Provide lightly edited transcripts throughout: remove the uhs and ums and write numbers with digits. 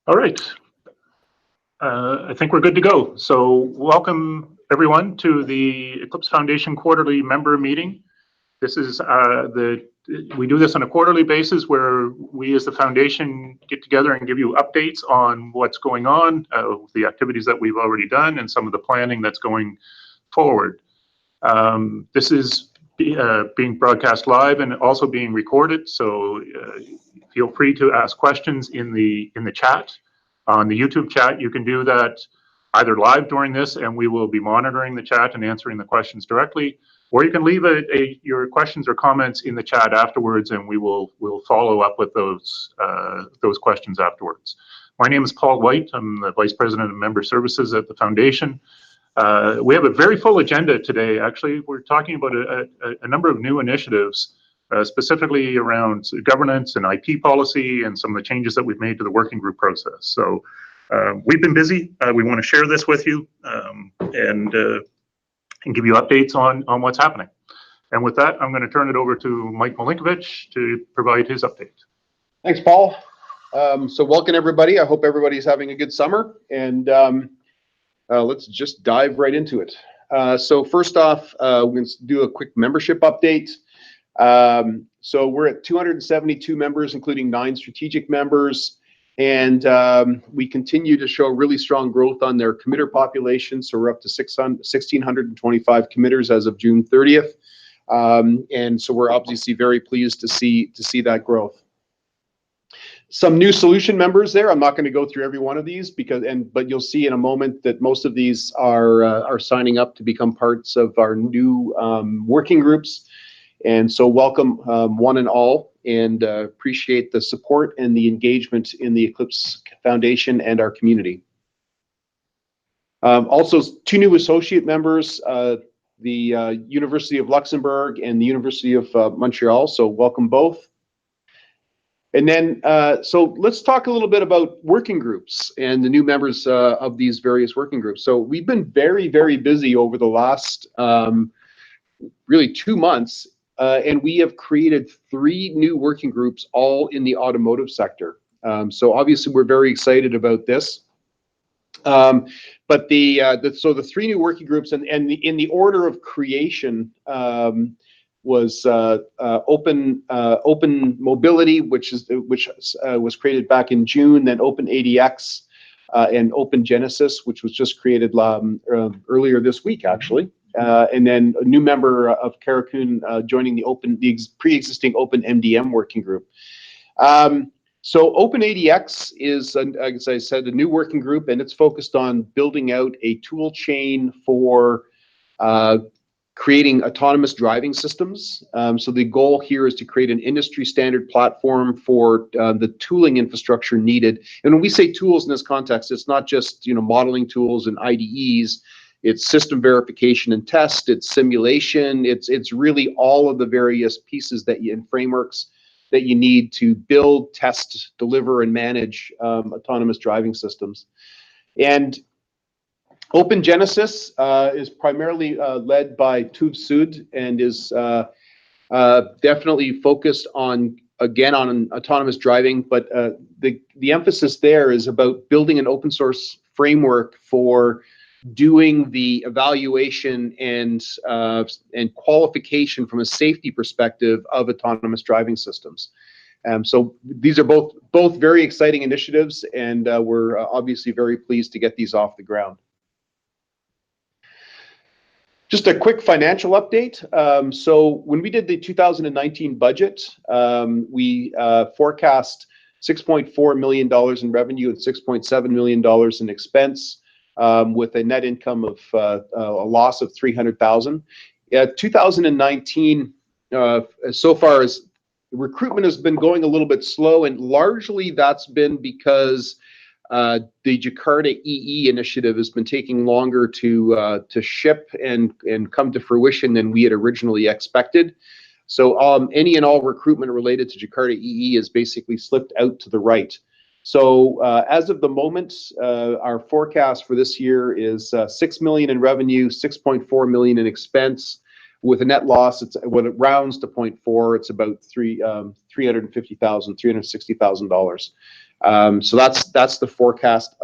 All right. I think we're good to go. So welcome everyone to the Eclipse Foundation quarterly member meeting. This is we do this on a quarterly basis where we as the foundation get together and give you updates on what's going on, the activities that we've already done, and some of the planning that's going forward. This is being broadcast live and also being recorded, so feel free to ask questions in the chat. On the YouTube chat, you can do that either live during this, and we will be monitoring the chat and answering the questions directly, or you can leave your questions or comments in the chat afterwards, and we'll follow up with those questions afterwards. My name is Paul White. I'm the Vice President of Member Services at the Foundation. We have a very full agenda today. Actually, we're talking about a number of new initiatives, specifically around governance and IP policy and some of the changes that we've made to the working group process. So we've been busy. We want to share this with you and give you updates on what's happening. And with that, I'm going to turn it over to Mike Milinkovic to provide his update. Thanks, Paul. So welcome, everybody. I hope everybody's having a good summer. And let's just dive right into it. So first off, we're going to do a quick membership update. So we're at 272 members, including 9 strategic members, and we continue to show really strong growth on their committer population. So we're up to 1,625 committers as of June 30th, and so we're obviously very pleased to see that growth. Some new solution members there. I'm not going to go through every one of these but you'll see in a moment that most of these are signing up to become parts of our new working groups. And so welcome one and all, and appreciate the support and the engagement in the Eclipse Foundation and our community. Also, 2 new associate members, the University of Luxembourg and the University of Montreal, so welcome both. And then, so let's talk a little bit about working groups and the new members of these various working groups. So we've been very, very busy over the last really 2 months. And we have created 3 new working groups, all in the automotive sector. So obviously, we're very excited about this. But so the 3 new working groups, and in the order of creation, was open mobility, which was created back in June, then Open ADX, and Open Genesis, which was just created earlier this week, actually. And then a new member of Karakun joining the pre-existing Open MDM working group. So Open ADX is, as I said, a new working group, and it's focused on building out a tool chain for creating autonomous driving systems. So the goal here is to create an industry standard platform for the tooling infrastructure needed. And when we say tools in this context, it's not just modeling tools and IDEs. It's system verification and test, it's simulation, it's really all of the various pieces and frameworks that you need to build, test, deliver, and manage autonomous driving systems. And Open Genesis is primarily led by Tuv Sud and is definitely focused on autonomous driving, but the emphasis there is about building an open source framework for doing the evaluation and qualification from a safety perspective of autonomous driving systems. So these are both very exciting initiatives, and we're obviously very pleased to get these off the ground. Just a quick financial update. So when we did the 2019 budget, we forecast $6.4 million in revenue and $6.7 million in expense, with a net income of a loss of $300,000. 2019, so far as recruitment has been going a little bit slow, and largely that's been because the Jakarta EE initiative has been taking longer to ship and come to fruition than we had originally expected. So any and all recruitment related to Jakarta EE is basically slipped out to the right. So as of the moment, our forecast for this year is $6 million in revenue, $6.4 million in expense, with a net loss. When it rounds to 0.4, it's about $350,000, $360,000. So that's the forecast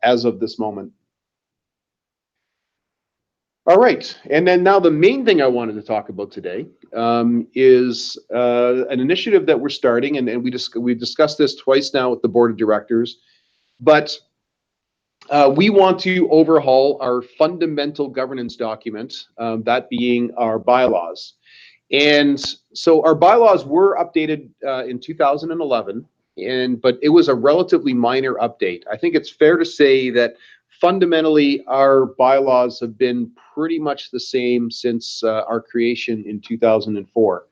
as of this moment. All right, and then now the main thing I wanted to talk about today is an initiative that we're starting, and we've discussed this twice now with the board of directors, but we want to overhaul our fundamental governance document, that being our bylaws. And so our bylaws were updated in 2011, but it was a relatively minor update. I think it's fair to say that fundamentally our bylaws have been pretty much the same since our creation in 2004.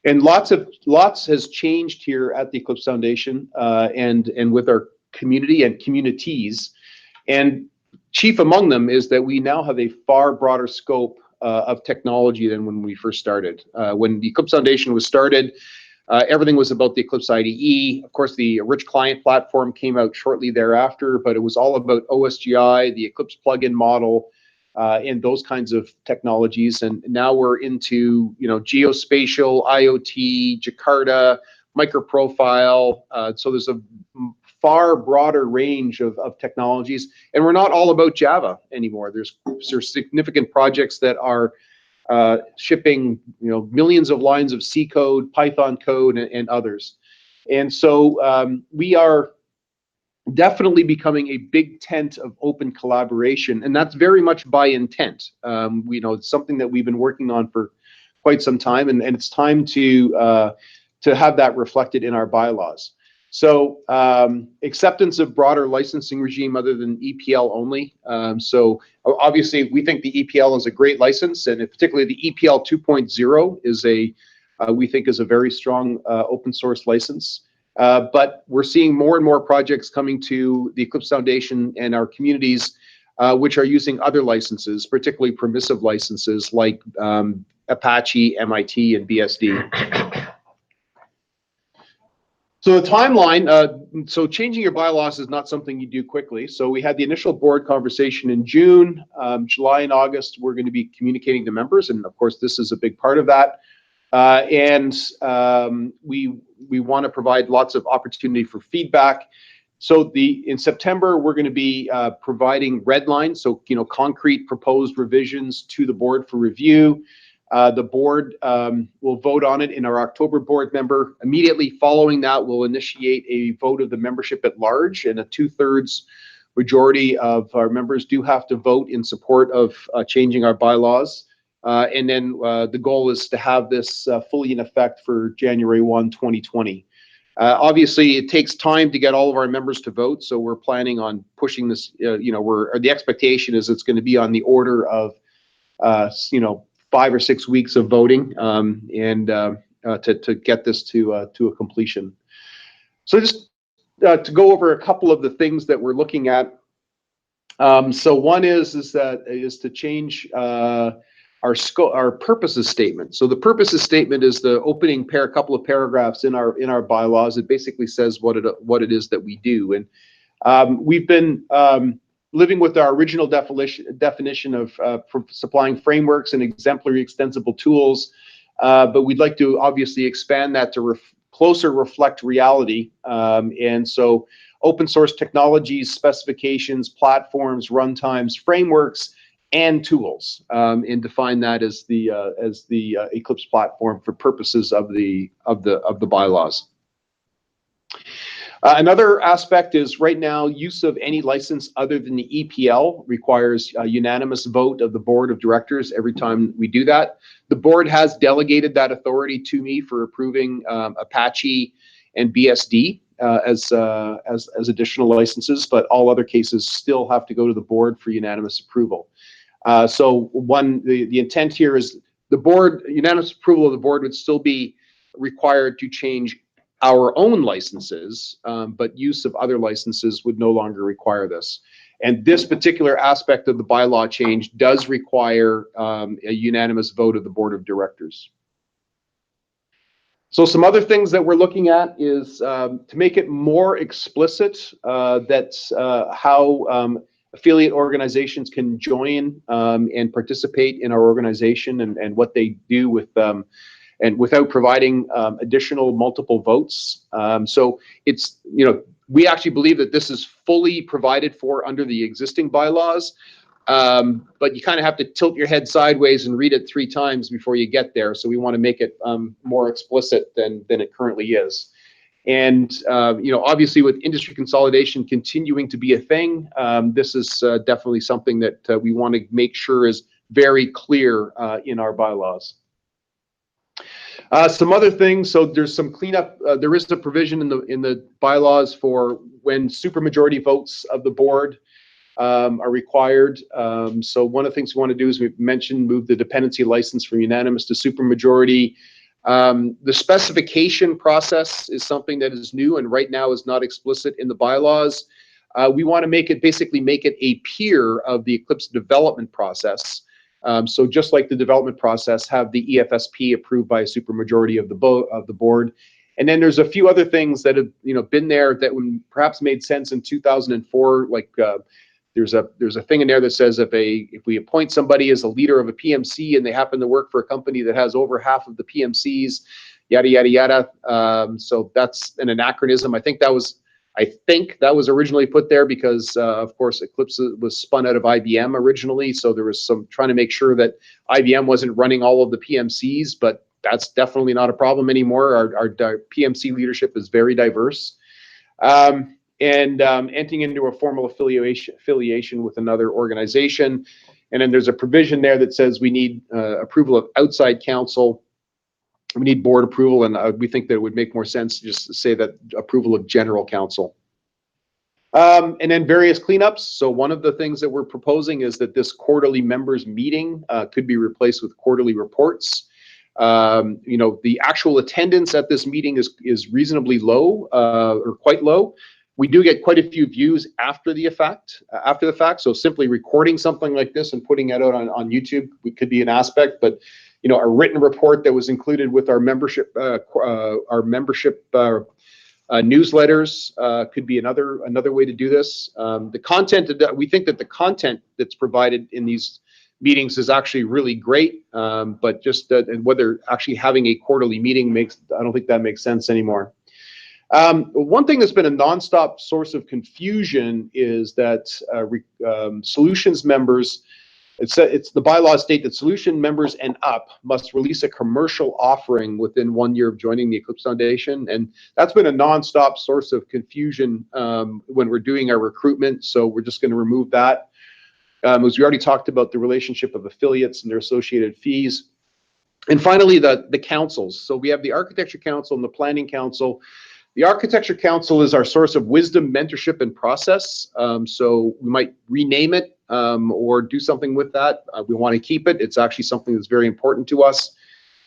And lots has changed here at the Eclipse Foundation and with our community and communities. And chief among them is that we now have a far broader scope of technology than when we first started. When the Eclipse Foundation was started, everything was about the Eclipse IDE. Of course, the Rich Client platform came out shortly thereafter, but it was all about OSGI, the Eclipse plugin model, and those kinds of technologies. And now we're into geospatial, IoT, Jakarta, microprofile. So there's a far broader range of technologies, and we're not all about Java anymore. There's significant projects that are shipping millions of lines of C code, Python code, and others. And so we are definitely becoming a big tent of open collaboration, and that's very much by intent. It's something that we've been working on for quite some time, and it's time to have that reflected in our bylaws. So acceptance of broader licensing regime other than EPL only. So obviously we think the EPL is a great license, and particularly the EPL 2.0 is we think is a very strong open source license. But we're seeing more and more projects coming to the Eclipse Foundation and our communities, which are using other licenses, particularly permissive licenses like Apache, MIT, and BSD. So the timeline, so changing your bylaws is not something you do quickly. So we had the initial board conversation in June. July and August, we're going to be communicating to members, and of course, this is a big part of that. We want to provide lots of opportunity for feedback. So in September, we're going to be providing red lines, so concrete proposed revisions to the board for review. The board will vote on it in our October board member. Immediately following that, we'll initiate a vote of the membership at large, and a 2/3 majority of our members do have to vote in support of changing our bylaws. And then the goal is to have this fully in effect for January 1, 2020. Obviously, it takes time to get all of our members to vote, so we're planning on pushing this. The expectation is it's going to be on the order of 5 or 6 weeks of voting, and to get this to a completion. So just to go over a couple of the things that we're looking at. So one is to change our purposes statement. So the purposes statement is the opening couple of paragraphs in our bylaws. It basically says what it is that we do, and we've been living with our original definition of supplying frameworks and exemplary extensible tools, but we'd like to obviously expand that to closer reflect reality. And so open source technologies, specifications, platforms, runtimes, frameworks, and tools, and define that as the Eclipse platform for purposes of the bylaws. Another aspect is right now use of any license other than the EPL requires a unanimous vote of the board of directors every time we do that. The board has delegated that authority to me for approving Apache and BSD as additional licenses, but all other cases still have to go to the board for unanimous approval. So the intent here is unanimous approval of the board would still be required to change our own licenses, but use of other licenses would no longer require this. And this particular aspect of the bylaw change does require a unanimous vote of the board of directors. So some other things that we're looking at is to make it more explicit how affiliate organizations can join and participate in our organization, and what they do with and without providing additional multiple votes. So it's, we actually believe that this is fully provided for under the existing bylaws. But you kind of have to tilt your head sideways and read it 3 times before you get there. So we want to make it more explicit than it currently is. And, obviously with industry consolidation continuing to be a thing, this is definitely something that we want to make sure is very clear in our bylaws. Some other things, so there's some cleanup. There is a provision in the bylaws for when supermajority votes of the board are required. So one of the things we want to do is we've mentioned move the dependency license from unanimous to supermajority. The specification process is something that is new and right now is not explicit in the bylaws. We want to basically make it a peer of the Eclipse development process. So just like the development process, have the EFSP approved by a supermajority of the board. And then there's a few other things that have been there that would perhaps made sense in 2004, like there's a thing in there that says if we appoint somebody as a leader of a PMC and they happen to work for a company that has over half of the PMCs, yada yada yada. So that's an anachronism. I think that was originally put there because of course Eclipse was spun out of IBM originally, so there was some trying to make sure that IBM wasn't running all of the PMCs, but that's definitely not a problem anymore. Our PMC leadership is very diverse. And entering into a formal affiliation with another organization. And then there's a provision there that says we need approval of outside counsel. We need board approval, and we think that it would make more sense just to say that approval of general counsel. And then various cleanups. So one of the things that we're proposing is that this quarterly members meeting could be replaced with quarterly reports. The actual attendance at this meeting is reasonably low or quite low. We do get quite a few views after the fact. So simply recording something like this and putting it out on YouTube could be an aspect, but a written report that was included with our membership newsletters could be another way to do this. The content we think that the content that's provided in these meetings is actually really great, but just whether actually having a quarterly meeting I don't think that makes sense anymore. One thing that's been a nonstop source of confusion is that solutions members, it's the bylaws state that solution members and up must release a commercial offering within 1 year of joining the Eclipse Foundation, and that's been a nonstop source of confusion when we're doing our recruitment. So we're just going to remove that. As we already talked about the relationship of affiliates and their associated fees. And finally, the councils. So we have the Architecture Council and the Planning Council. The Architecture Council is our source of wisdom, mentorship, and process. So we might rename it or do something with that. We want to keep it. It's actually something that's very important to us.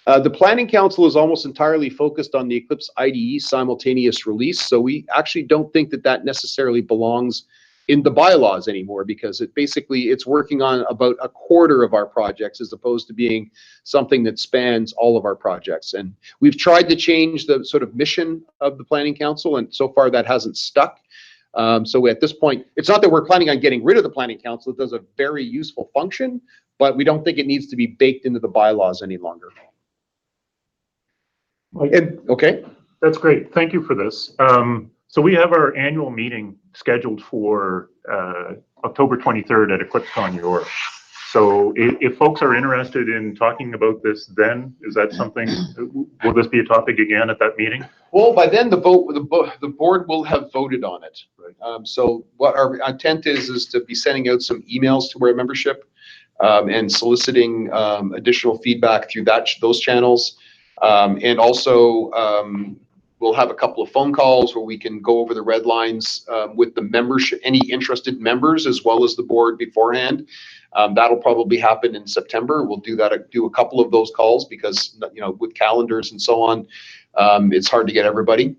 The Planning Council is almost entirely focused on the Eclipse IDE simultaneous release. So we actually don't think that necessarily belongs in the bylaws anymore, because it's working on about a quarter of our projects as opposed to being something that spans all of our projects. And we've tried to change the sort of mission of the Planning Council, and so far that hasn't stuck. So at this point, it's not that we're planning on getting rid of the Planning Council. It does a very useful function, but we don't think it needs to be baked into the bylaws any longer. Okay. That's great. Thank you for this. So we have our annual meeting scheduled for October 23rd at EclipseCon New York. So if folks are interested in talking about this, then is that something? Will this be a topic again at that meeting? Well, by then the board will have voted on it. Right. So what our intent is to be sending out some emails to our membership and soliciting additional feedback through those channels, and also. We'll have a couple of phone calls where we can go over the red lines with the membership, any interested members, as well as the board beforehand. That'll probably happen in September. We'll do a couple of those calls because with calendars and so on, it's hard to get everybody.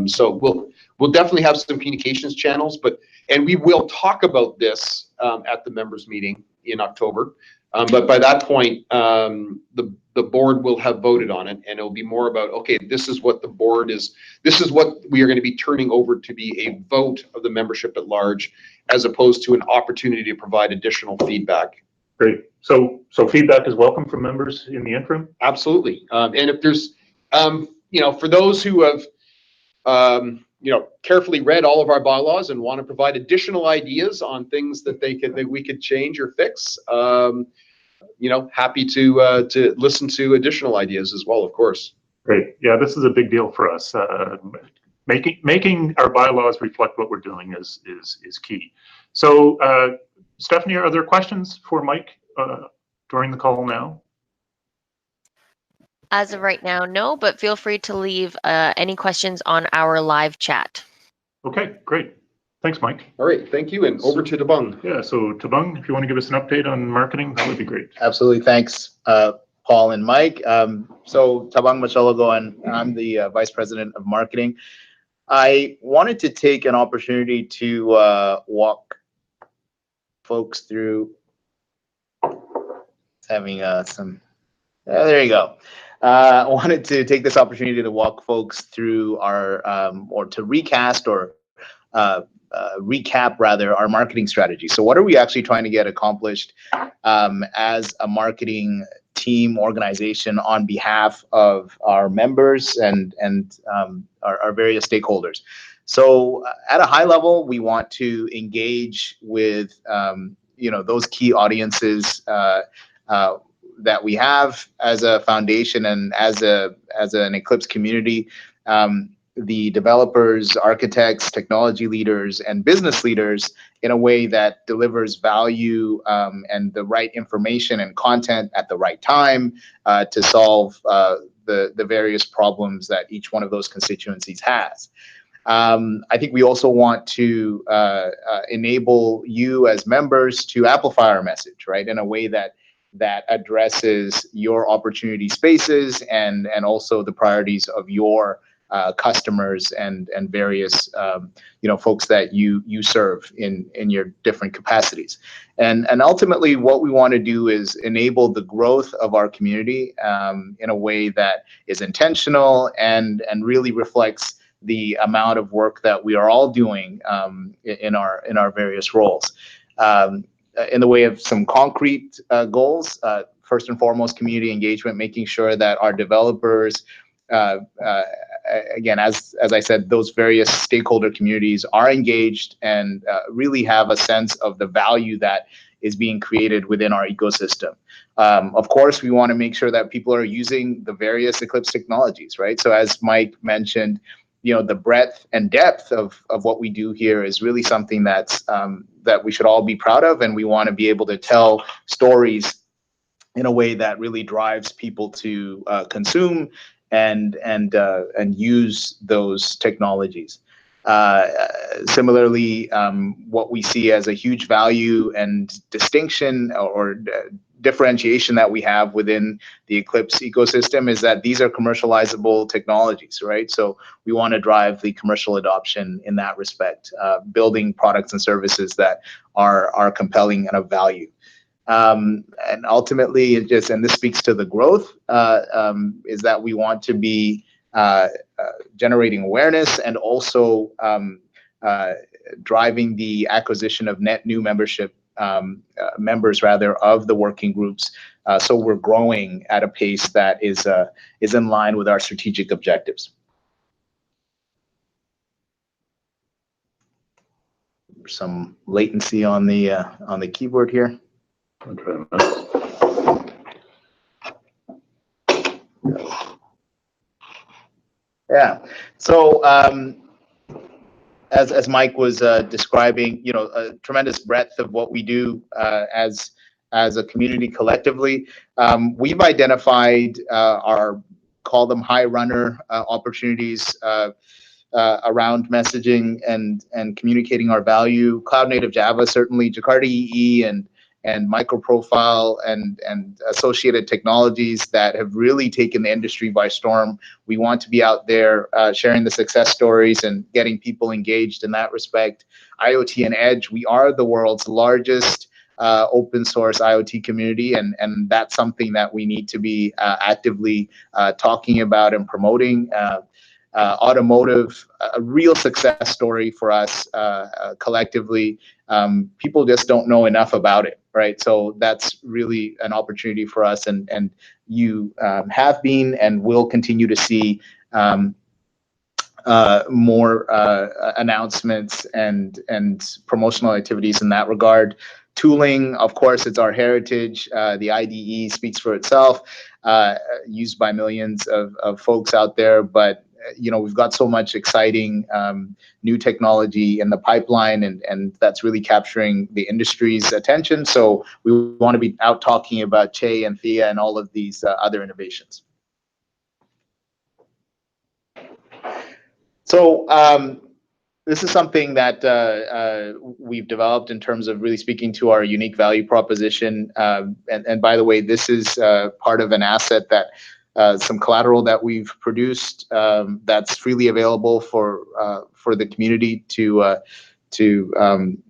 So we'll definitely have some communications channels, and we will talk about this at the members meeting in October. But by that point, the board will have voted on it, and it'll be more about, okay, this is what this is what we are going to be turning over to be a vote of the membership at large, as opposed to an opportunity to provide additional feedback. Great. So feedback is welcome from members in the interim? Absolutely. And if there's, for those who have, carefully read all of our bylaws and want to provide additional ideas on things that we could change or fix, happy to listen to additional ideas as well, of course. Great. Yeah, this is a big deal for us. Making our bylaws reflect what we're doing is key. So, Stephanie, are there questions for Mike during the call now? As of right now, no, but feel free to leave any questions on our live chat. Okay, great. Thanks, Mike. All right, thank you, and over to Tabung. Yeah, so Tabung, if you want to give us an update on marketing, that would be great. Absolutely, thanks, Paul and Mike. So Tabang Machologo, and I'm the Vice President of Marketing. I wanted to take an opportunity to walk folks through having some. There you go. I wanted to take this opportunity to walk folks through our, or to recast or recap rather our marketing strategy. So what are we actually trying to get accomplished as a marketing team organization on behalf of our members and our various stakeholders? So at a high level, we want to engage with those key audiences that we have as a foundation and as an Eclipse community. The developers, architects, technology leaders, and business leaders in a way that delivers value and the right information and content at the right time to solve the various problems that each one of those constituencies has. I think we also want to enable you as members to amplify our message, right, in a way that addresses your opportunity spaces and also the priorities of your customers and various folks that you serve in your different capacities. And ultimately what we want to do is enable the growth of our community in a way that is intentional and really reflects the amount of work that we are all doing in our various roles. In the way of some concrete goals, first and foremost, community engagement, making sure that our developers, again, as I said, those various stakeholder communities are engaged and really have a sense of the value that is being created within our ecosystem. Of course, we want to make sure that people are using the various Eclipse technologies, right? So as Mike mentioned, the breadth and depth of what we do here is really something that we should all be proud of, and we want to be able to tell stories in a way that really drives people to consume and use those technologies. Similarly, what we see as a huge value and distinction or differentiation that we have within the Eclipse ecosystem is that these are commercializable technologies, right? So we want to drive the commercial adoption in that respect, building products and services that are compelling and of value. And ultimately, and this speaks to the growth, is that we want to be generating awareness and also driving the acquisition of net new members rather of the working groups. So we're growing at a pace that is in line with our strategic objectives. Some latency on the keyboard here. I'll try this. Yeah. So as Mike was describing, a tremendous breadth of what we do as a community collectively. We've identified call them high runner opportunities around messaging and communicating our value. Cloud native Java, certainly Jakarta EE and microprofile and associated technologies that have really taken the industry by storm. We want to be out there sharing the success stories and getting people engaged in that respect. IoT and Edge, we are the world's largest open source IoT community, and that's something that we need to be actively talking about and promoting. Automotive, a real success story for us collectively. People just don't know enough about it, right? So that's really an opportunity for us, and you have been and will continue to see more announcements and promotional activities in that regard. Tooling, of course, it's our heritage. The IDE speaks for itself, used by millions of folks out there. But we've got so much exciting new technology in the pipeline, and that's really capturing the industry's attention. So we want to be out talking about Che and Thea and all of these other innovations. So this is something that we've developed in terms of really speaking to our unique value proposition. And by the way, this is part of an asset that some collateral that we've produced that's freely available for the community to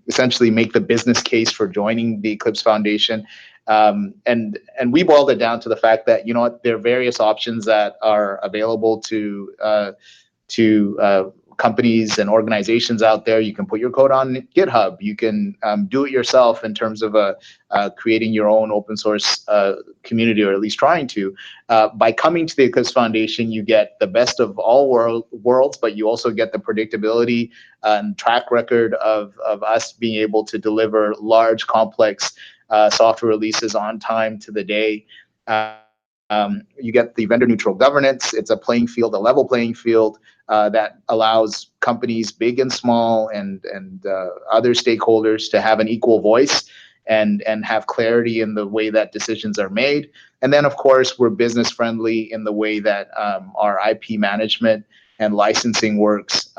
essentially make the business case for joining the Eclipse Foundation. And we boiled it down to the fact that there are various options that are available to companies and organizations out there. You can put your code on GitHub. You can do it yourself in terms of creating your own open source community, or at least trying to. By coming to the Eclipse Foundation, you get the best of all worlds, but you also get the predictability and track record of us being able to deliver large, complex software releases on time to the day. You get the vendor neutral governance. It's a playing field, a level playing field that allows companies big and small and other stakeholders to have an equal voice and have clarity in the way that decisions are made. And then, of course, we're business friendly in the way that our IP management and licensing works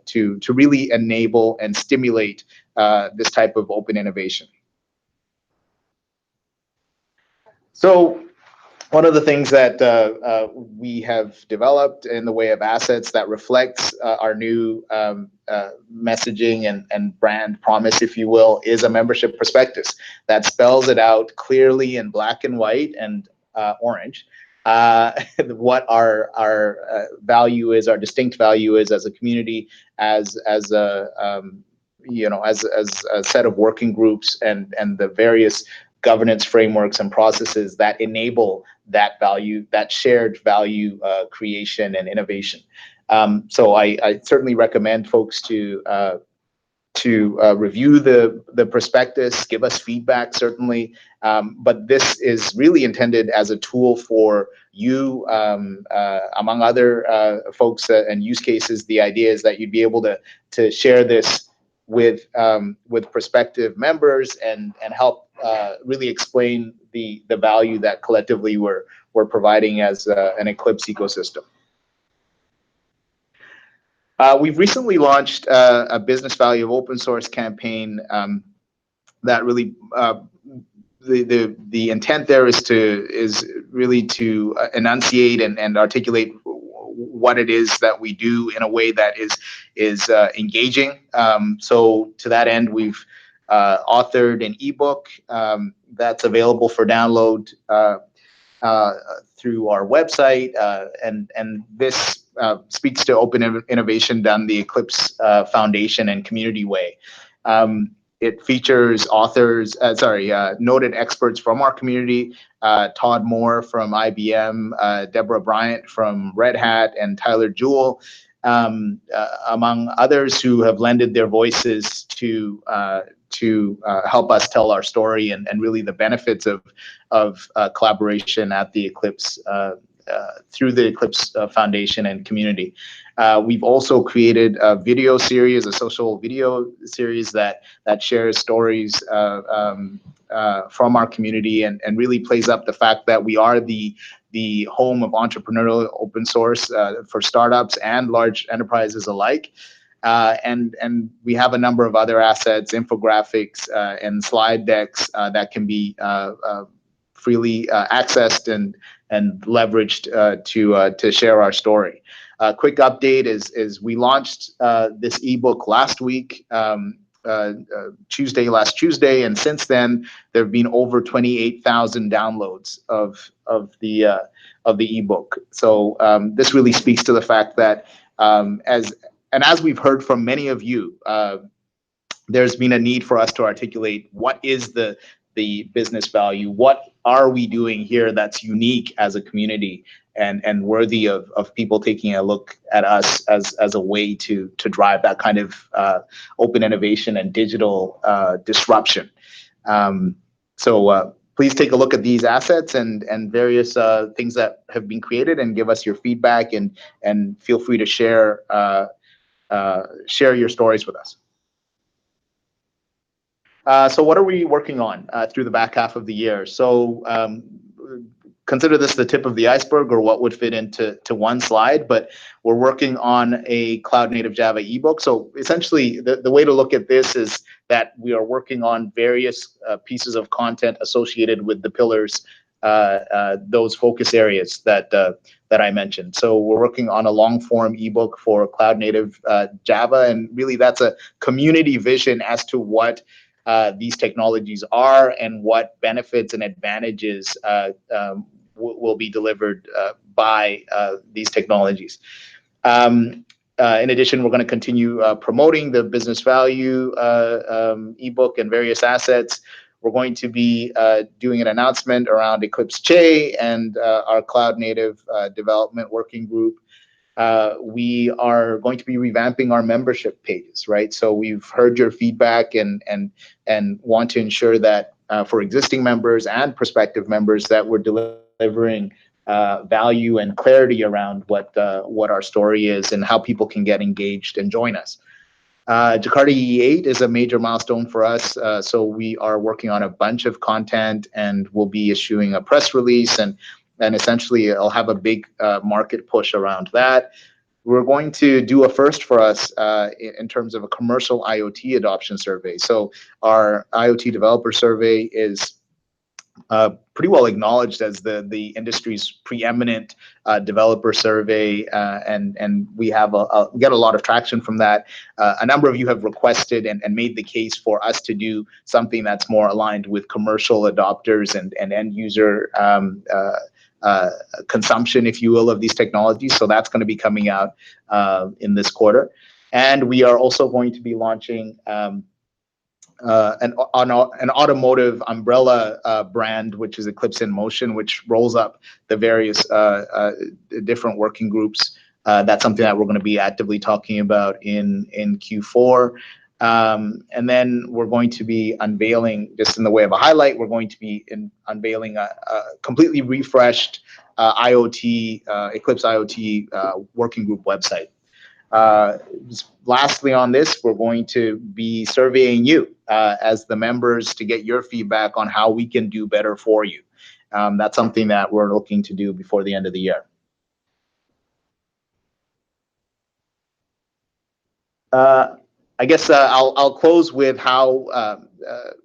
to really enable and stimulate this type of open innovation. So one of the things that we have developed in the way of assets that reflects our new messaging and brand promise, if you will, is a membership prospectus that spells it out clearly in black and white and orange what our value is, our distinct value is as a community, as a as a set of working groups and the various governance frameworks and processes that enable that value, that shared value creation and innovation. So I certainly recommend folks to review the prospectus, give us feedback, certainly. But this is really intended as a tool for you, among other folks and use cases. The idea is that you'd be able to share this with prospective members and help really explain the value that collectively we're providing as an Eclipse ecosystem. We've recently launched a business value of open source campaign that really the intent there is really to enunciate and articulate what it is that we do in a way that is engaging. So to that end, we've authored an ebook that's available for download through our website, and this speaks to open innovation done the Eclipse Foundation and community way. It features noted experts from our community, Todd Moore from IBM, Deborah Bryant from Red Hat, and Tyler Jewell, among others who have lended their voices to help us tell our story and really the benefits of collaboration at the Eclipse through the Eclipse Foundation and community. We've also created a video series, a social video series that shares stories from our community and really plays up the fact that we are the home of entrepreneurial open source for startups and large enterprises alike. And we have a number of other assets, infographics and slide decks that can be freely accessed and leveraged to share our story. Quick update is we launched this ebook last week, last Tuesday, and since then there have been over 28,000 downloads of the ebook. So this really speaks to the fact that as we've heard from many of you, there's been a need for us to articulate what is the the business value. What are we doing here that's unique as a community and worthy of people taking a look at us as a way to drive that kind of open innovation and digital disruption. So please take a look at these assets and various things that have been created and give us your feedback, and feel free to share your stories with us. So what are we working on through the back half of the year? So consider this the tip of the iceberg, or what would fit into one slide, but we're working on a cloud native Java ebook. So essentially the way to look at this is that we are working on various pieces of content associated with the pillars, those focus areas that I mentioned. So we're working on a long form ebook for cloud native Java, and really that's a community vision as to what these technologies are and what benefits and advantages will be delivered by these technologies. In addition, we're going to continue promoting the business value ebook and various assets. We're going to be doing an announcement around Eclipse Che and our cloud native development working group. We are going to be revamping our membership pages, right? So we've heard your feedback and want to ensure that for existing members and prospective members that we're delivering value and clarity around what our story is and how people can get engaged and join us. Jakarta E8 is a major milestone for us, so we are working on a bunch of content, and we'll be issuing a press release, and essentially it'll have a big market push around that. We're going to do a first for us in terms of a commercial IoT adoption survey. So our IoT developer survey is pretty well acknowledged as the industry's preeminent developer survey, and we have get a lot of traction from that. A number of you have requested and made the case for us to do something that's more aligned with commercial adopters and end user consumption, if you will, of these technologies. So that's going to be coming out in this quarter. And we are also going to be launching an automotive umbrella brand, which is Eclipse in Motion, which rolls up the various different working groups. That's something that we're going to be actively talking about in Q4. And then we're going to be unveiling, just in the way of a highlight, we're going to be unveiling a completely refreshed IoT, Eclipse IoT working group website. Lastly on this, we're going to be surveying you as the members to get your feedback on how we can do better for you. That's something that we're looking to do before the end of the year. I guess I'll close with how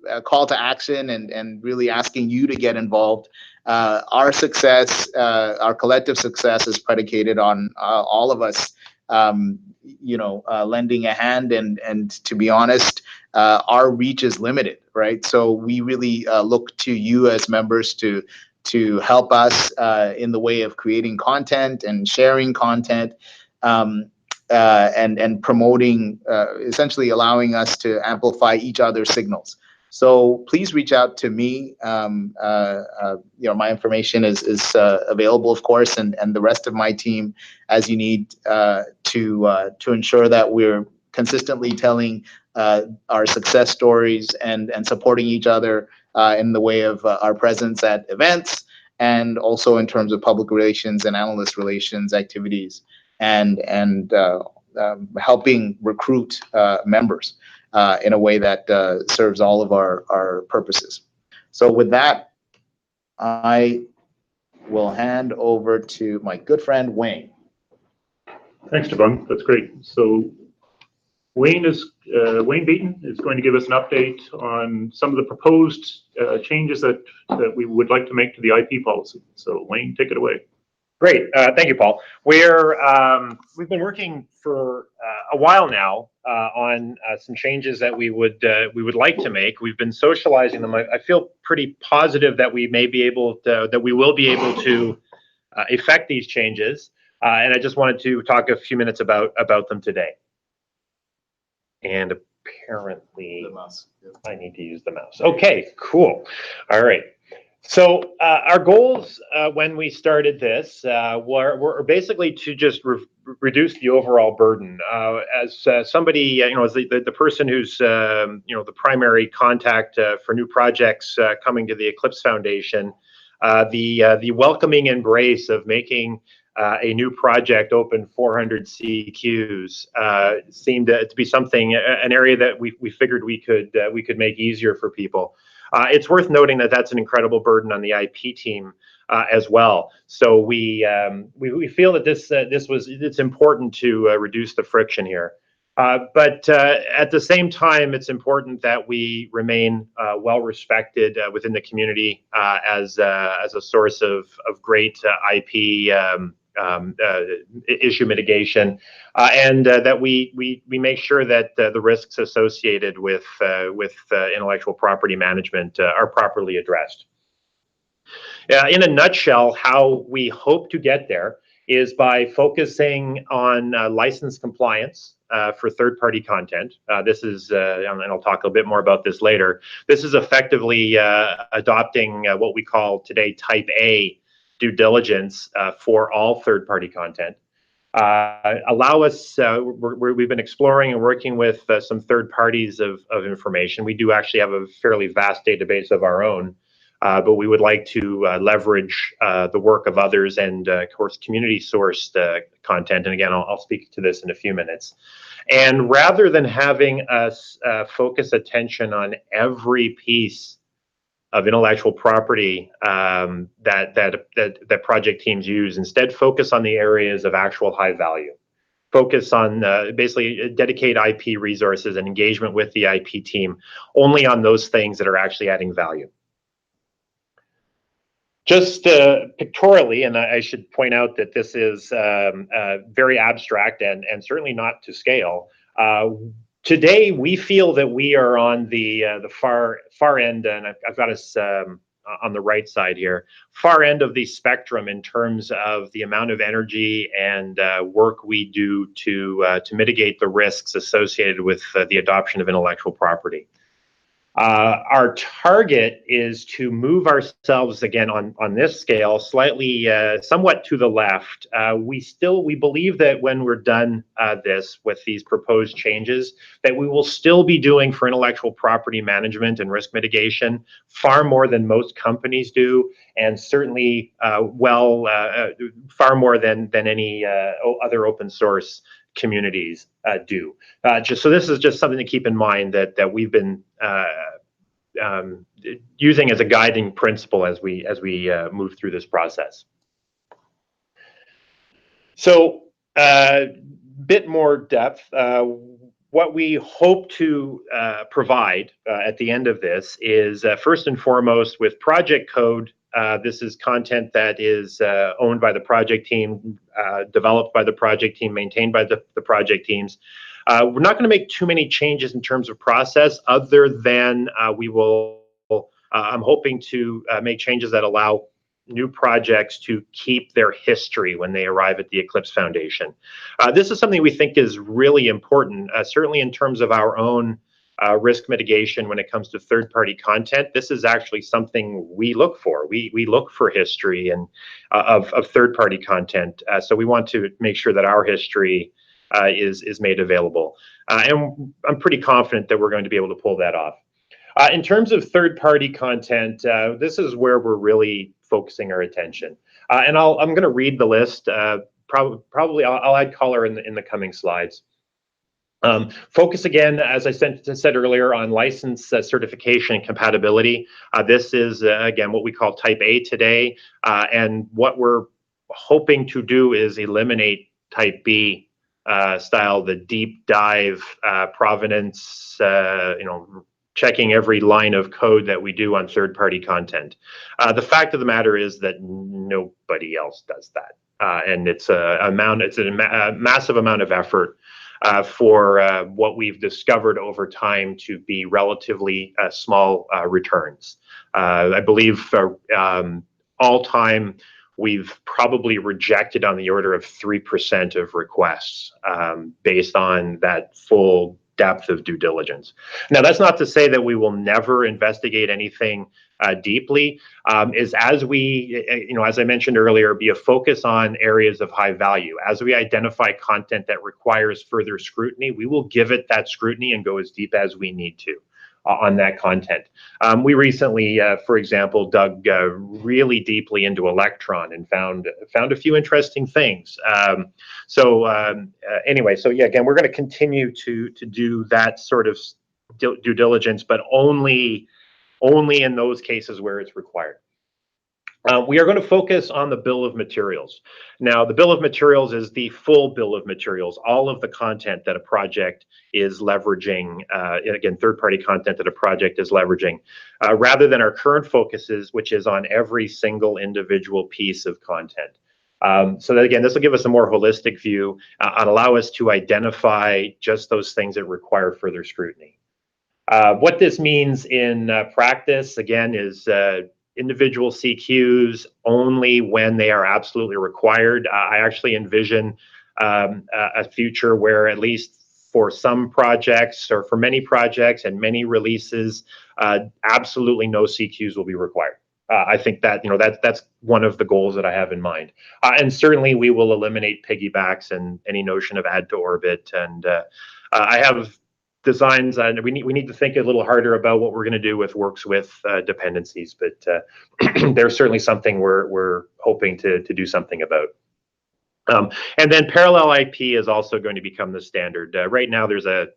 a call to action and really asking you to get involved. Our success, our collective success, is predicated on all of us, lending a hand. And to be honest, our reach is limited, right? So we really look to you as members to help us in the way of creating content and sharing content. And promoting, essentially allowing us to amplify each other's signals. So please reach out to me. My information is available, of course, and the rest of my team, as you need to ensure that we're consistently telling our success stories and supporting each other in the way of our presence at events, and also in terms of public relations and analyst relations activities, and helping recruit members in a way that serves all of our purposes. So with that, I will hand over to my good friend, Wayne. Thanks, Devon. That's great. So Wayne Beaton is going to give us an update on some of the proposed changes that we would like to make to the IP policy. So Wayne, take it away. Great, thank you, Paul. We've been working for a while now on some changes that we would like to make. We've been socializing them. I feel pretty positive that we will be able to effect these changes, and I just wanted to talk a few minutes about them today. And apparently The mouse. Yep. I need to use the mouse. Okay, cool. All right. So our goals when we started this were basically to just reduce the overall burden. As somebody, as the person who's, the primary contact for new projects coming to the Eclipse Foundation, the welcoming embrace of making a new project open 400 CQs seemed to be something, an area that we figured we could make easier for people. It's worth noting that that's an incredible burden on the IP team as well. So we feel that it's important to reduce the friction here. But at the same time, it's important that we remain well respected within the community as a source of great IP issue mitigation, and that we make sure that the risks associated with intellectual property management are properly addressed. In a nutshell, how we hope to get there is by focusing on license compliance for third-party content. This is, and I'll talk a bit more about this later. This is effectively adopting what we call today Type A due diligence for all third-party content. Allow us, we've been exploring and working with some third parties of information. We do actually have a fairly vast database of our own, but we would like to leverage the work of others and, of course, community-sourced content. And again, I'll speak to this in a few minutes. And rather than having us focus attention on every piece of intellectual property that project teams use, instead focus on the areas of actual high value. Focus on basically dedicate IP resources and engagement with the IP team only on those things that are actually adding value. Just pictorially, and I should point out that this is very abstract and certainly not to scale. Today, we feel that we are on the far end, and I've got us on the right side here, far end of the spectrum in terms of the amount of energy and work we do to mitigate the risks associated with the adoption of intellectual property. Our target is to move ourselves again on this scale slightly, somewhat to the left. We believe that when we're done this with these proposed changes, that we will still be doing for intellectual property management and risk mitigation far more than most companies do, and certainly far more than any other open source communities do. So this is just something to keep in mind that we've been using as a guiding principle as we move through this process. So bit more depth. What we hope to provide at the end of this is first and foremost with project code. This is content that is owned by the project team, developed by the project team, maintained by the project teams. We're not going to make too many changes in terms of process other than I'm hoping to make changes that allow new projects to keep their history when they arrive at the Eclipse Foundation. This is something we think is really important, certainly in terms of our own risk mitigation when it comes to third-party content. This is actually something we look for. We look for history and of third-party content. So we want to make sure that our history is made available. And I'm pretty confident that we're going to be able to pull that off. In terms of third-party content, this is where we're really focusing our attention. And I'm going to read the list. Probably I'll add color in the coming slides. Focus again, as I said earlier, on license certification and compatibility. This is again what we call Type A today, and what we're hoping to do is eliminate Type B style, the deep dive provenance, checking every line of code that we do on third-party content. The fact of the matter is that nobody else does that, and it's a massive amount of effort for what we've discovered over time to be relatively small returns. I believe all time we've probably rejected on the order of 3% of requests based on that full depth of due diligence. Now, that's not to say that we will never investigate anything deeply. Is as we, as I mentioned earlier, be a focus on areas of high value. As we identify content that requires further scrutiny, we will give it that scrutiny and go as deep as we need to on that content. We recently, for example, dug really deeply into Electron and found a few interesting things. Anyway, so yeah, again, we're going to continue to do that sort of due diligence, but only in those cases where it's required. We are going to focus on the bill of materials. Now, the bill of materials is the full bill of materials, all of the content that a project is leveraging, again, third-party content that a project is leveraging, rather than our current focuses, which is on every single individual piece of content. So that, again, this will give us a more holistic view and allow us to identify just those things that require further scrutiny. What this means in practice, again, is individual CQs only when they are absolutely required. I actually envision a future where, at least for some projects or for many projects and many releases, absolutely no CQs will be required. I think that that's one of the goals that I have in mind, and certainly we will eliminate piggybacks and any notion of add to orbit. And I have designs, and we need to think a little harder about what we're going to do with works with dependencies, but there's certainly something we're hoping to do something about. And then parallel IP is also going to become the standard. Right now, there's a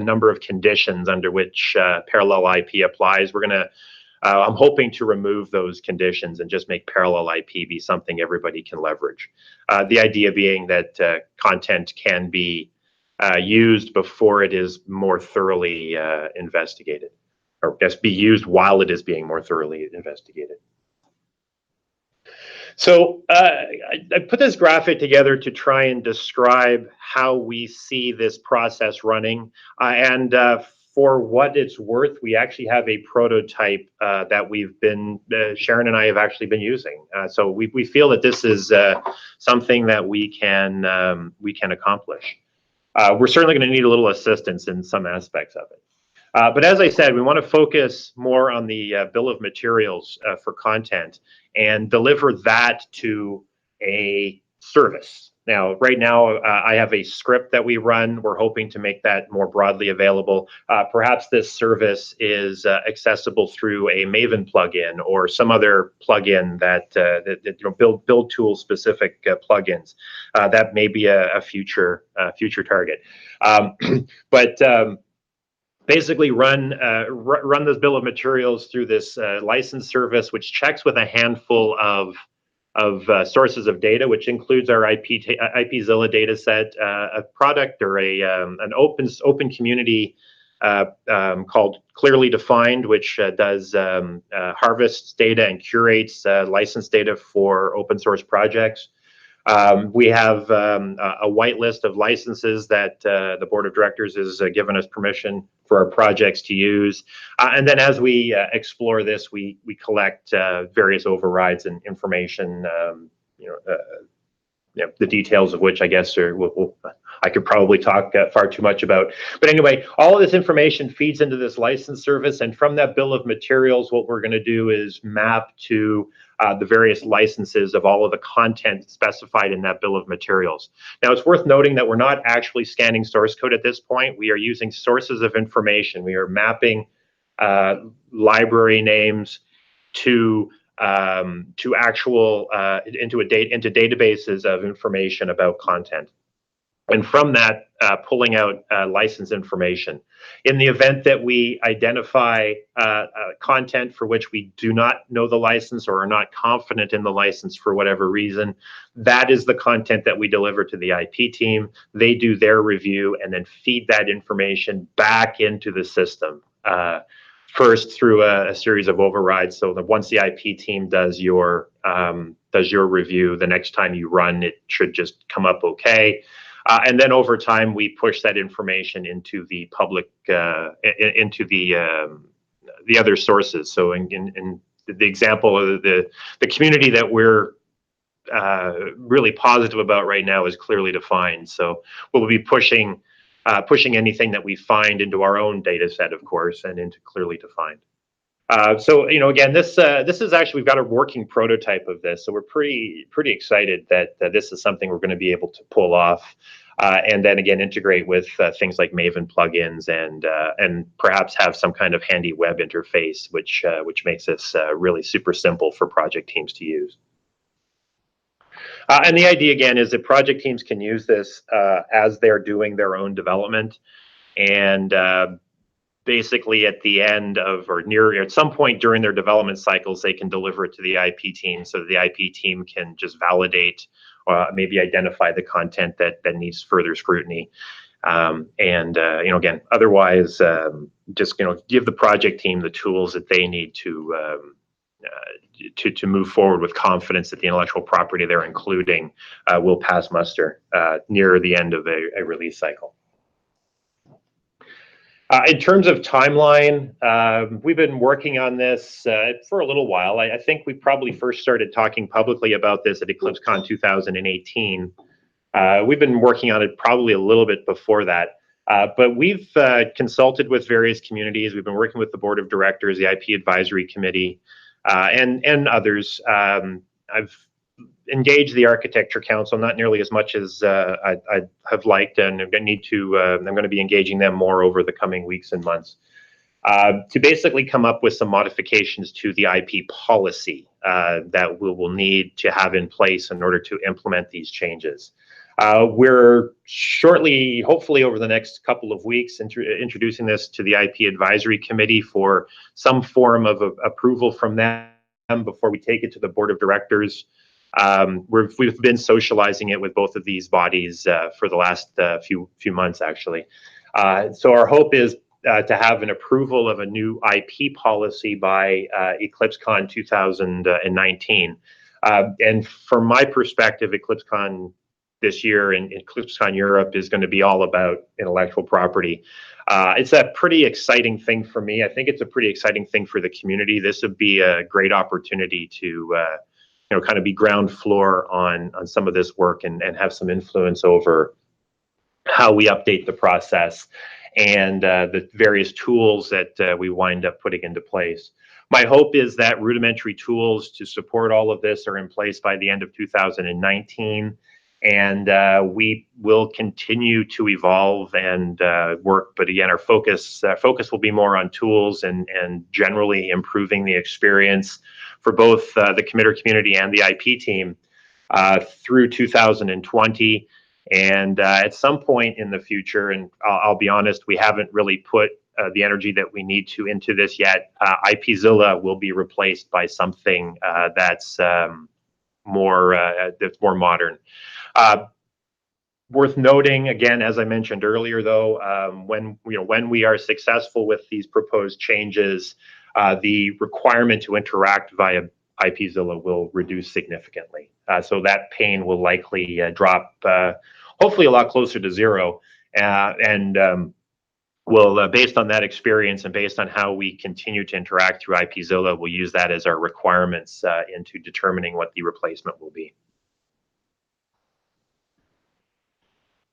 number of conditions under which parallel IP applies. I'm hoping to remove those conditions and just make parallel IP be something everybody can leverage. The idea being that content can be used before it is more thoroughly investigated, or just be used while it is being more thoroughly investigated. So I put this graphic together to try and describe how we see this process running. And for what it's worth, we actually have a prototype that Sharon and I have actually been using. So we feel that this is something that we can accomplish. We're certainly going to need a little assistance in some aspects of it. But as I said, we want to focus more on the bill of materials for content and deliver that to a service. Now, right now, I have a script that we run. We're hoping to make that more broadly available. Perhaps this service is accessible through a Maven plugin or some other plugin that build tool specific plugins. That may be a future target. Basically run this bill of materials through this license service, which checks with a handful of sources of data, which includes our IPzilla data set, a product or an open community called Clearly Defined, which does harvests data and curates license data for open source projects. We have a white list of licenses that the board of directors has given us permission for our projects to use. And then as we explore this, we collect various overrides and information, the details of which I guess I could probably talk far too much about. But anyway, all of this information feeds into this license service, and from that bill of materials, what we're going to do is map to the various licenses of all of the content specified in that bill of materials. Now, it's worth noting that we're not actually scanning source code at this point. We are using sources of information. We are mapping library names to actual into databases of information about content, and from that pulling out license information. In the event that we identify content for which we do not know the license or are not confident in the license for whatever reason, that is the content that we deliver to the IP team. They do their review and then feed that information back into the system. First through a series of overrides, so that once the IP team does your review, the next time you run, it should just come up okay. And then over time, we push that information into the public, into the other sources. So in the example of the community that we're really positive about right now is Clearly Defined. So we'll be pushing pushing anything that we find into our own data set, of course, and into clearly defined. So, again, this is actually, we've got a working prototype of this, so we're pretty excited that this is something we're going to be able to pull off, and then again integrate with things like Maven plugins and perhaps have some kind of handy web interface, which makes this really super simple for project teams to use. And the idea again is that project teams can use this as they're doing their own development, and basically at the end of or near at some point during their development cycles, they can deliver it to the IP team so that the IP team can just validate or maybe identify the content that needs further scrutiny. Again, otherwise, just give the project team the tools that they need to move forward with confidence that the intellectual property they're including will pass muster near the end of a release cycle. In terms of timeline, we've been working on this for a little while. I think we probably first started talking publicly about this at EclipseCon 2018. We've been working on it probably a little bit before that, but we've consulted with various communities. We've been working with the board of directors, the IP advisory committee, and others. I've engaged the architecture council, not nearly as much as I have liked, and I'm going to be engaging them more over the coming weeks and months to basically come up with some modifications to the IP policy that we will need to have in place in order to implement these changes. We're shortly, hopefully over the next couple of weeks, introducing this to the IP advisory committee for some form of approval from them before we take it to the board of directors. We've been socializing it with both of these bodies for the last few months, actually. So our hope is to have an approval of a new IP policy by EclipseCon 2019. And from my perspective, EclipseCon this year and EclipseCon Europe is going to be all about intellectual property. It's a pretty exciting thing for me. I think it's a pretty exciting thing for the community. This would be a great opportunity to kind of be ground floor on some of this work and have some influence over how we update the process and the various tools that we wind up putting into place. My hope is that rudimentary tools to support all of this are in place by the end of 2019, and we will continue to evolve and work. But again, our focus will be more on tools and generally improving the experience for both the committer community and the IP team through 2020. And at some point in the future, and I'll be honest, we haven't really put the energy that we need to into this yet. IPzilla will be replaced by something that's more modern. Worth noting, again, as I mentioned earlier, though, when we are successful with these proposed changes, the requirement to interact via IPzilla will reduce significantly. So that pain will likely drop, hopefully a lot closer to zero. We'll, based on that experience and based on how we continue to interact through IPzilla, we'll use that as our requirements into determining what the replacement will be.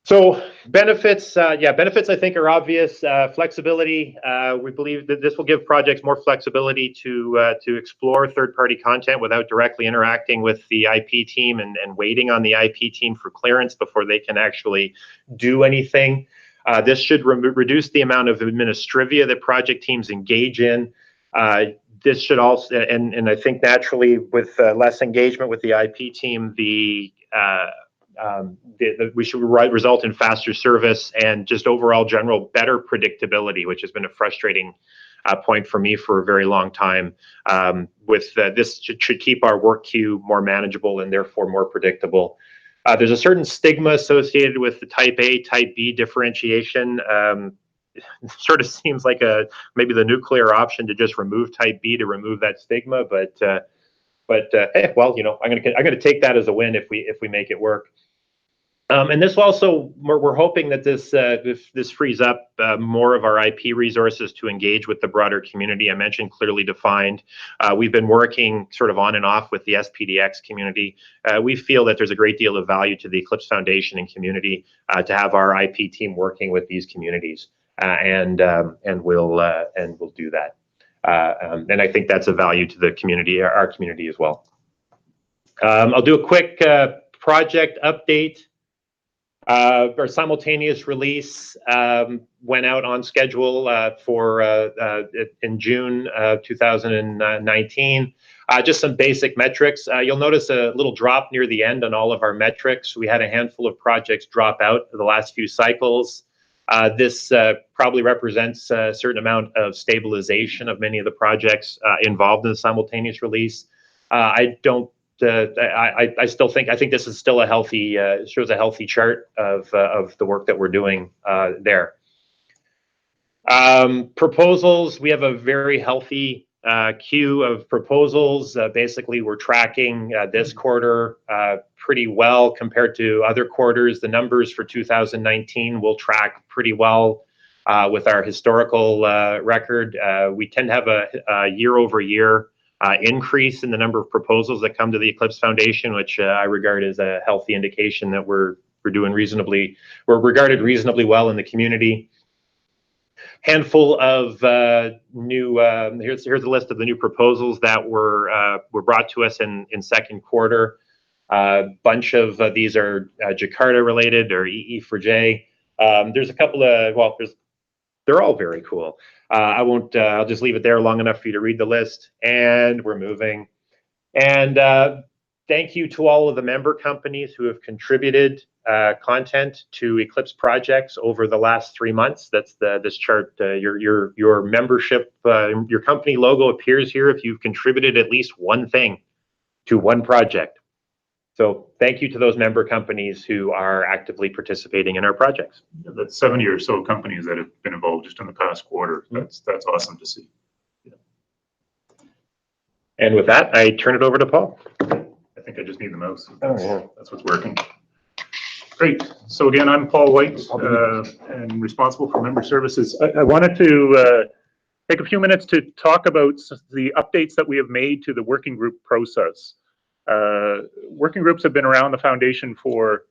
So benefits, benefits I think are obvious. Flexibility, we believe that this will give projects more flexibility to explore third-party content without directly interacting with the IP team and waiting on the IP team for clearance before they can actually do anything. This should reduce the amount of administrivia that project teams engage in. This should also, and I think naturally with less engagement with the IP team, we should result in faster service and just overall general better predictability, which has been a frustrating point for me for a very long time. This should keep our work queue more manageable and therefore more predictable. There's a certain stigma associated with the type A, type B differentiation. It sort of seems like maybe the nuclear option to just remove type B to remove that stigma, but hey, well, I'm going to take that as a win if we make it work. And this also, we're hoping that this frees up more of our IP resources to engage with the broader community. I mentioned clearly defined. We've been working sort of on and off with the SPDX community. We feel that there's a great deal of value to the Eclipse Foundation and community to have our IP team working with these communities, and we'll do that. And I think that's a value to the community, our community as well. I'll do a quick project update. Our simultaneous release went out on schedule in June 2019. Just some basic metrics. You'll notice a little drop near the end on all of our metrics. We had a handful of projects drop out for the last few cycles. This probably represents a certain amount of stabilization of many of the projects involved in the simultaneous release. I still think this is still a healthy, shows a healthy chart of the work that we're doing there. Proposals, we have a very healthy queue of proposals. Basically, we're tracking this quarter pretty well compared to other quarters. The numbers for 2019 will track pretty well with our historical record. We tend to have a year-over-year increase in the number of proposals that come to the Eclipse Foundation, which I regard as a healthy indication that we're regarded reasonably well in the community. Handful of new. Here's a list of the new proposals that were brought to us in second quarter. Bunch of these are Jakarta related or EE4J. There's a couple of they're all very cool. I won't. I'll just leave it there long enough for you to read the list. And we're moving. And thank you to all of the member companies who have contributed content to Eclipse projects over the last 3 months. That's this chart. Your membership, your company logo appears here if you've contributed at least one thing to one project. So thank you to those member companies who are actively participating in our projects. Yeah, that's 70 or so companies that have been involved just in the past quarter. That's awesome to see. Yeah. And with that, I turn it over to Paul. I think I just need the mouse. That's what's working. Great. So again, I'm Paul White and responsible for member services. I wanted to take a few minutes to talk about the updates that we have made to the working group process. Working groups have been around the foundation for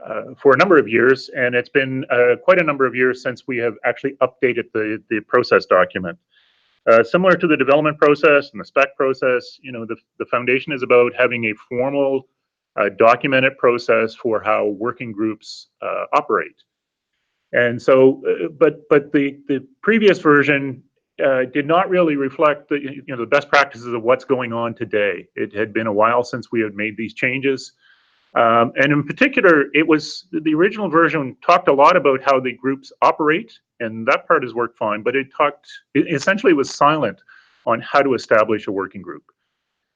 a number of years, and it's been quite a number of years since we have actually updated the process document. Similar to the development process and the spec process, you know, the foundation is about having a formal documented process for how working groups operate. And so, but the previous version did not really reflect the best practices of what's going on today. It had been a while since we had made these changes. And in particular, the original version talked a lot about how the groups operate, and that part has worked fine, but it essentially was silent on how to establish a working group.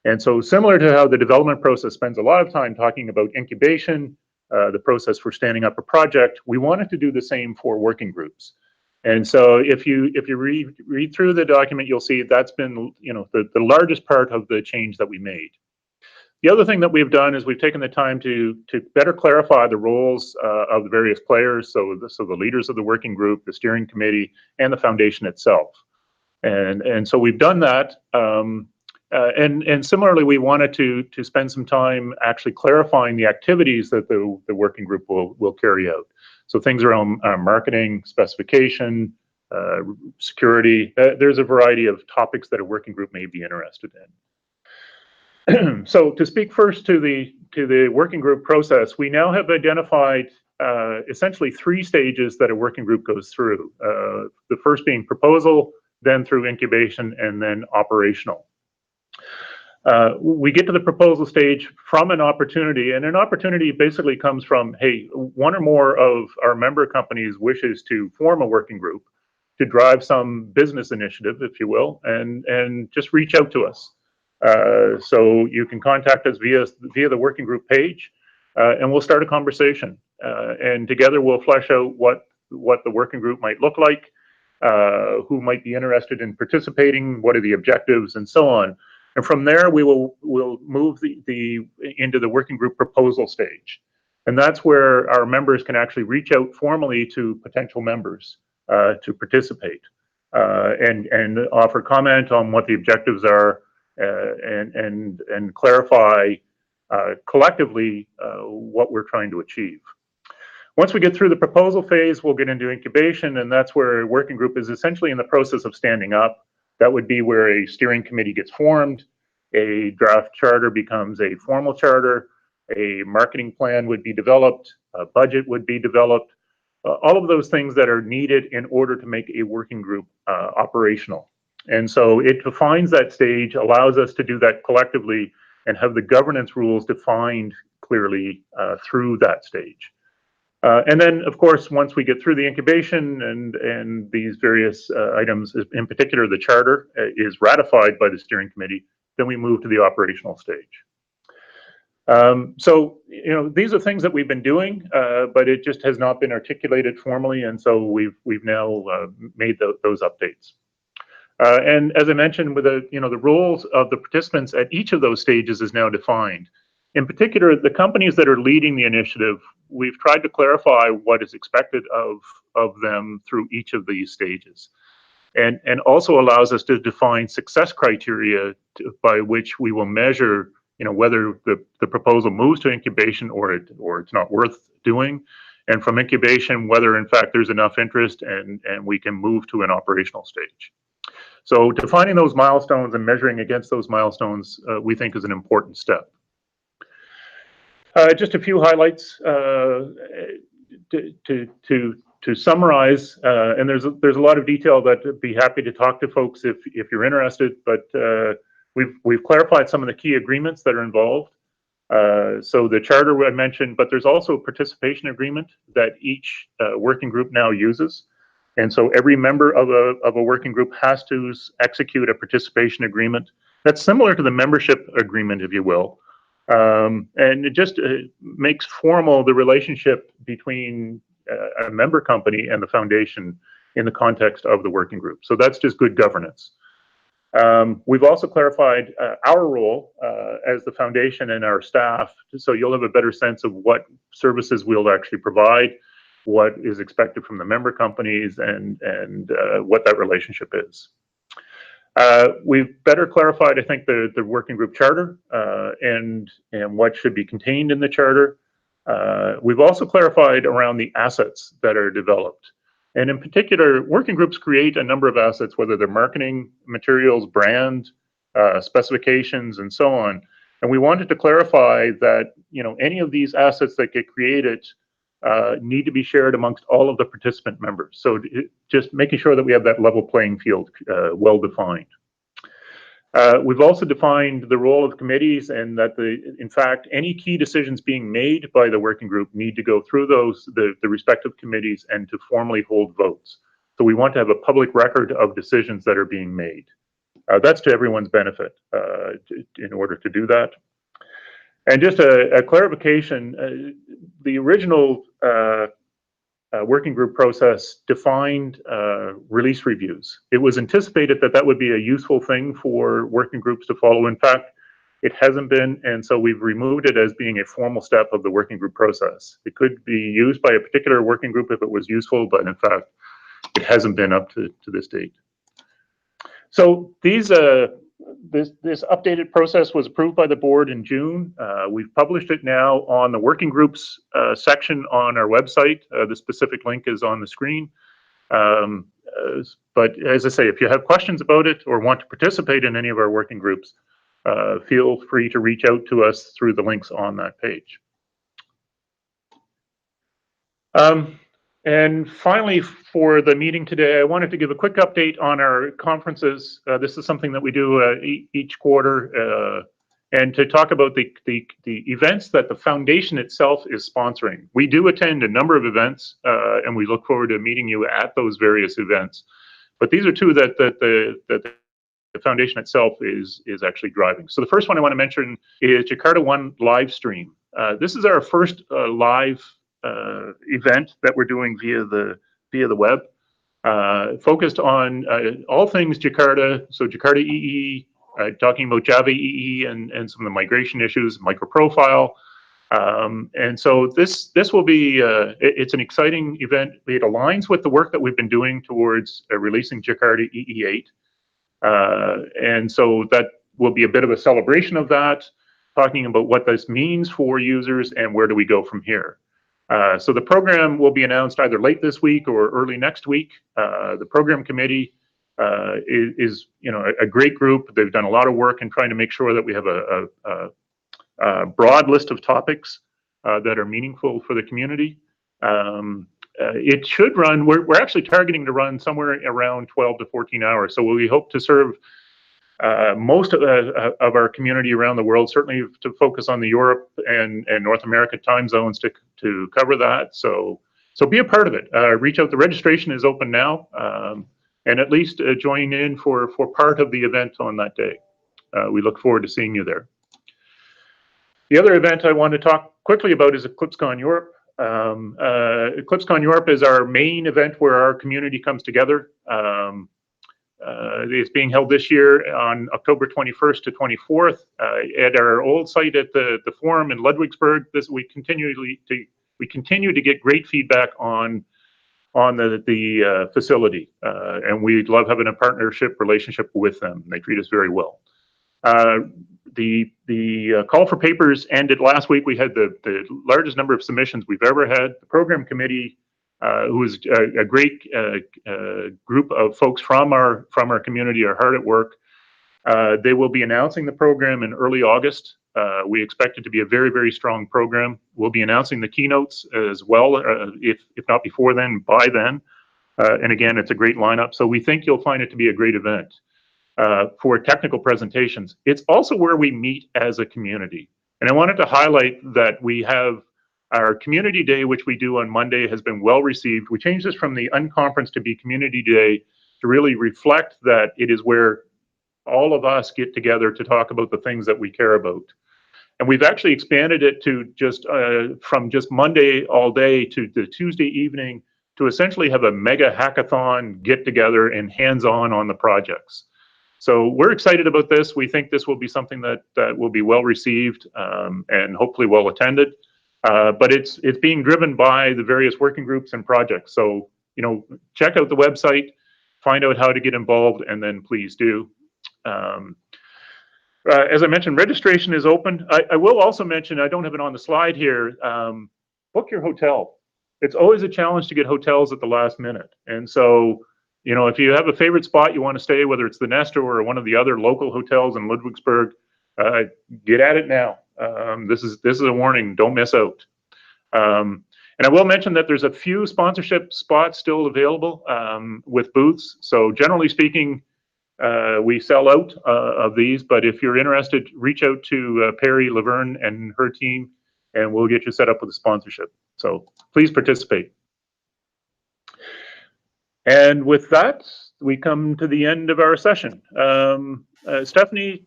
And so similar to how the development process spends a lot of time talking about incubation, the process for standing up a project, we wanted to do the same for working groups. And so if you read through the document, you'll see that's been the largest part of the change that we made. The other thing that we've done is we've taken the time to better clarify the roles of the various players, so the leaders of the working group, the steering committee, and the foundation itself. And so we've done that. And similarly, we wanted to spend some time actually clarifying the activities that the working group will carry out. So things around marketing, specification, security. There's a variety of topics that a working group may be interested in. So to speak first to the working group process, we now have identified essentially 3 stages that a working group goes through. The first being proposal, then through incubation, and then operational. We get to the proposal stage from an opportunity, and an opportunity basically comes from, hey, one or more of our member companies wishes to form a working group to drive some business initiative, if you will, and just reach out to us. So you can contact us via the working group page, and we'll start a conversation. And together we'll flesh out what the working group might look like, who might be interested in participating, what are the objectives, and so on. And from there, we'll move into the working group proposal stage. And that's where our members can actually reach out formally to potential members to participate and offer comment on what the objectives are and clarify collectively what we're trying to achieve. Once we get through the proposal phase, we'll get into incubation, and that's where a working group is essentially in the process of standing up. That would be where a steering committee gets formed, a draft charter becomes a formal charter, a marketing plan would be developed, a budget would be developed, all of those things that are needed in order to make a working group operational. And so it defines that stage, allows us to do that collectively and have the governance rules defined clearly through that stage. And then, of course, once we get through the incubation and these various items, in particular the charter is ratified by the steering committee, then we move to the operational stage. So, these are things that we've been doing, but it just has not been articulated formally, and so we've now made those updates. And as I mentioned, with the roles of the participants at each of those stages is now defined. In particular, the companies that are leading the initiative, we've tried to clarify what is expected of them through each of these stages, and also allows us to define success criteria by which we will measure, whether the proposal moves to incubation or it's not worth doing, and from incubation, whether in fact there's enough interest and we can move to an operational stage. So defining those milestones and measuring against those milestones, we think is an important step. Just a few highlights to summarize, and there's a lot of detail that I'd be happy to talk to folks if you're interested. But we've clarified some of the key agreements that are involved. So the charter I mentioned, but there's also a participation agreement that each working group now uses. And so every member of a working group has to execute a participation agreement that's similar to the membership agreement, if you will. And it just makes formal the relationship between a member company and the foundation in the context of the working group. So that's just good governance. We've also clarified our role as the foundation and our staff, so you'll have a better sense of what services we'll actually provide, what is expected from the member companies, and what that relationship is. We've better clarified, I think, the working group charter and what should be contained in the charter. We've also clarified around the assets that are developed. And in particular, working groups create a number of assets, whether they're marketing materials, brand, specifications, and so on. And we wanted to clarify that any of these assets that get created need to be shared amongst all of the participant members. So just making sure that we have that level playing field well defined. We've also defined the role of committees, and that in fact, any key decisions being made by the working group need to go through the respective committees and to formally hold votes. So we want to have a public record of decisions that are being made. That's to everyone's benefit in order to do that. And just a clarification, the original working group process defined release reviews. It was anticipated that would be a useful thing for working groups to follow. In fact, it hasn't been, and so we've removed it as being a formal step of the working group process. It could be used by a particular working group if it was useful, but in fact, it hasn't been up to this date. So this updated process was approved by the board in June. We've published it now on the working groups section on our website. The specific link is on the screen. But as I say, if you have questions about it or want to participate in any of our working groups, feel free to reach out to us through the links on that page. And finally, for the meeting today, I wanted to give a quick update on our conferences. This is something that we do each quarter, and to talk about the events that the foundation itself is sponsoring. We do attend a number of events, and we look forward to meeting you at those various events. But these are two that the foundation itself is actually driving. So the first one I want to mention is Jakarta One live stream. This is our first live event that we're doing via the web, focused on all things Jakarta. So Jakarta EE, talking about Java EE and some of the migration issues, microprofile, And so this will be, it's an exciting event. It aligns with the work that we've been doing towards releasing Jakarta EE8. And so that will be a bit of a celebration of that, talking about what this means for users and where do we go from here. So the program will be announced either late this week or early next week. The program committee is a great group. They've done a lot of work in trying to make sure that we have a broad list of topics that are meaningful for the community. It should run, we're actually targeting to run somewhere around 12 to 14 hours. So we hope to serve most of our community around the world, certainly to focus on the Europe and North America time zones to cover that. So be a part of it. Reach out. The registration is open now, and at least join in for part of the event on that day. We look forward to seeing you there. The other event I want to talk quickly about is EclipseCon Europe. EclipseCon Europe is our main event where our community comes together. It's being held this year on October 21st to 24th at our old site at the Forum in Ludwigsburg. We continue to get great feedback on the facility, and we love having a partnership relationship with them. They treat us very well. The call for papers ended last week. We had the largest number of submissions we've ever had. The program committee, who is a great group of folks from our community, are hard at work. They will be announcing the program in early August. We expect it to be a very, very strong program. We'll be announcing the keynotes as well, if not before then, by then. And again, it's a great lineup. So we think you'll find it to be a great event. For technical presentations. It's also where we meet as a community. And I wanted to highlight that we have our community day, which we do on Monday, has been well received. We changed this from the unconference to be community day to really reflect that it is where all of us get together to talk about the things that we care about. And we've actually expanded it to just from just Monday all day to the Tuesday evening to essentially have a mega hackathon get together and hands-on the projects. So we're excited about this. We think this will be something that will be well received and hopefully well attended. But it's being driven by the various working groups and projects. So check out the website, find out how to get involved, and then please do. As I mentioned, registration is open. I will also mention, I don't have it on the slide here, book your hotel. It's always a challenge to get hotels at the last minute. And so if you have a favorite spot you want to stay, whether it's the Nest or one of the other local hotels in Ludwigsburg, get at it now. This is a warning. Don't miss out. And I will mention that there's a few sponsorship spots still available with booths. So generally speaking, we sell out of these. But if you're interested, reach out to Perry Laverne and her team, and we'll get you set up with a sponsorship. So please participate. And with that, we come to the end of our session. Stephanie,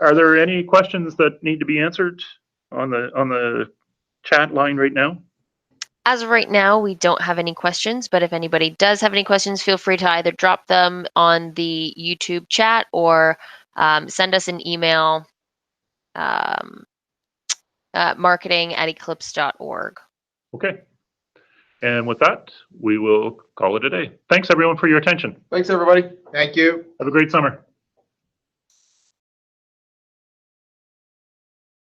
are there any questions that need to be answered on the chat line right now? As of right now, we don't have any questions, but if anybody does have any questions, feel free to either drop them on the YouTube chat or send us an email, marketing@eclipse.org. Okay. And with that, we will call it a day. Thanks everyone for your attention. Thanks, everybody. Thank you. Have a great summer.